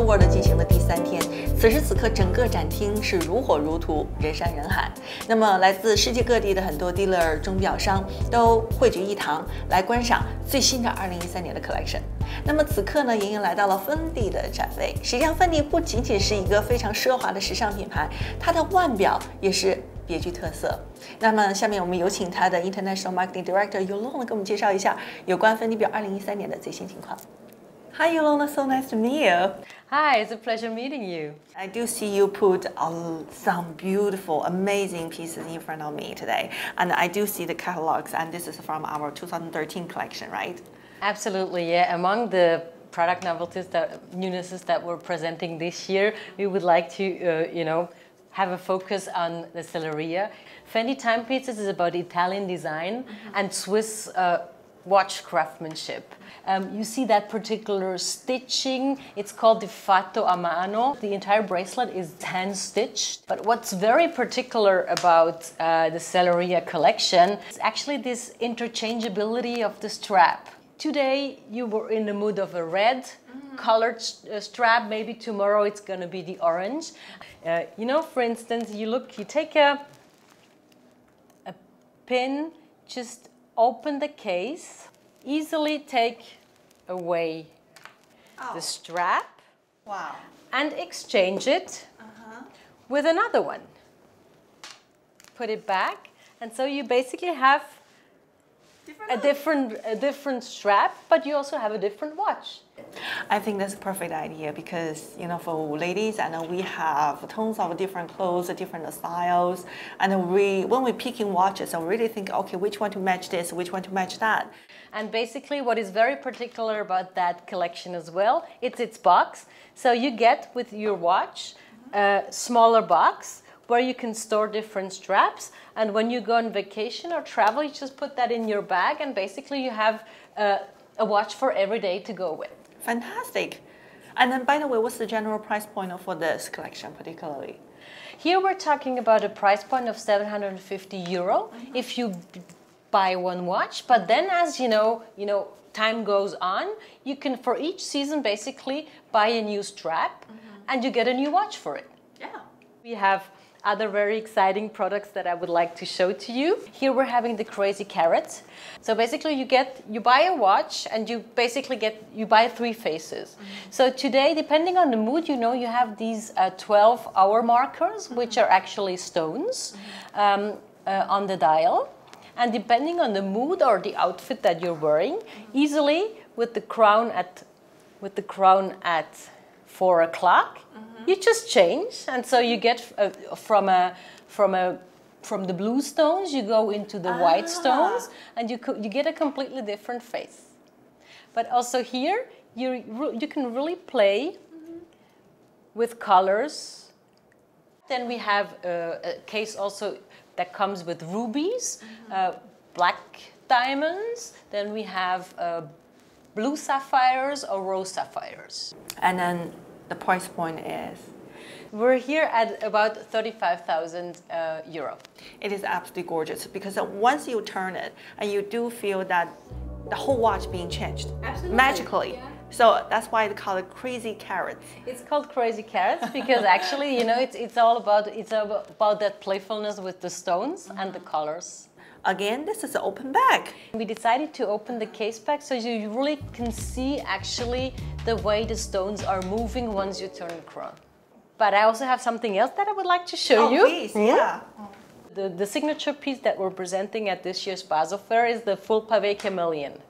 World 进行了第3天，此时此刻整个展厅是如火如荼，人山人海。那么来自世界各地的很多 dealer 钟表商都汇聚一堂，来观赏最新的2013年的 collection。那么此刻呢，莹莹来到了芬迪的展位。实际上，芬迪不仅仅是一个非常奢华的时尚品牌，它的腕表也是别具特色。那么下面我们有请它的 International Marketing Director Yolanda 给我们介绍一下有关芬迪表2013年的最新情况。Hi Yolanda, so nice to meet you. Hi, it's a pleasure meeting you. I do see you put some beautiful, amazing pieces in front of me today. And I do see the catalogs, and this is from our 2013 collection, right? Absolutely, yeah. Among the product novelties, newnesses that we're presenting this year, we would like to, have a focus on the Selleria. Fendi Timepieces is about Italian design and Swiss watch craftsmanship. You see that particular stitching, it's called the fatto a mano. The entire bracelet is hand stitched. But what's very particular about the Selleria collection is actually this interchangeability of the strap. Today you were in the mood of a red colored strap, maybe tomorrow it's going to be the orange. For instance, you take a pin, just open the case, easily take away the strap, and exchange it with another one. Put it back, and so you basically have a different strap, but you also have a different watch. I think that's a perfect idea because, for ladies, I know we have tons of different clothes, different styles, and when we're picking watches, I really think, okay, which one to match this, which one to match that. And basically what is very particular about that collection as well, it's its box. So you get with your watch a smaller box where you can store different straps, and when you go on vacation or travel, you just put that in your bag, and basically you have a watch for every day to go with. Fantastic. And then, by the way, what's the general price point for this collection particularly? Here we're talking about a price point of €750 if you buy one watch, but then as time goes on, you can for each season basically buy a new strap and you get a new watch for it. Yeah. We have other very exciting products that I would like to show to you. Here we're having the Crazy Carrot. So basically you buy a watch and you buy 3 faces. So today, depending on the mood, you have these 12-hour markers, which are actually stones on the dial. And depending on the mood or the outfit that you're wearing, easily with the crown at 4 o'clock, you just change, and so you get from the blue stones you go into the white stones, and you get a completely different face. But also here you can really play with colors. Then we have a case also that comes with rubies, black diamonds. Then we have blue sapphires or rose sapphires. And then the price point is? We're here at about €35,000. It is absolutely gorgeous because once you turn it, and you do feel that the whole watch being changed magically. Yeah. So that's why they call it Crazy Carrots. It's called Crazy Carrots because actually, it's all about that playfulness with the stones and the colors. Again, this is an open bag. We decided to open the case back so you really can see actually the way the stones are moving once you turn the crown. But I also have something else that I would like to show you. Please, yeah. The signature piece that we're presenting at this year's Basel Fair is the full pavé chameleon.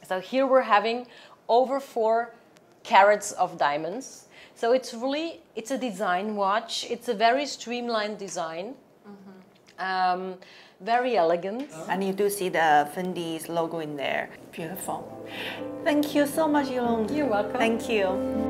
So here we're having over 4 carats of diamonds. So it's a design watch. It's a very streamlined design. Very elegant. And you do see the Fendi's logo in there. Beautiful. Thank you so much, Yolanda. You're welcome. Thank you.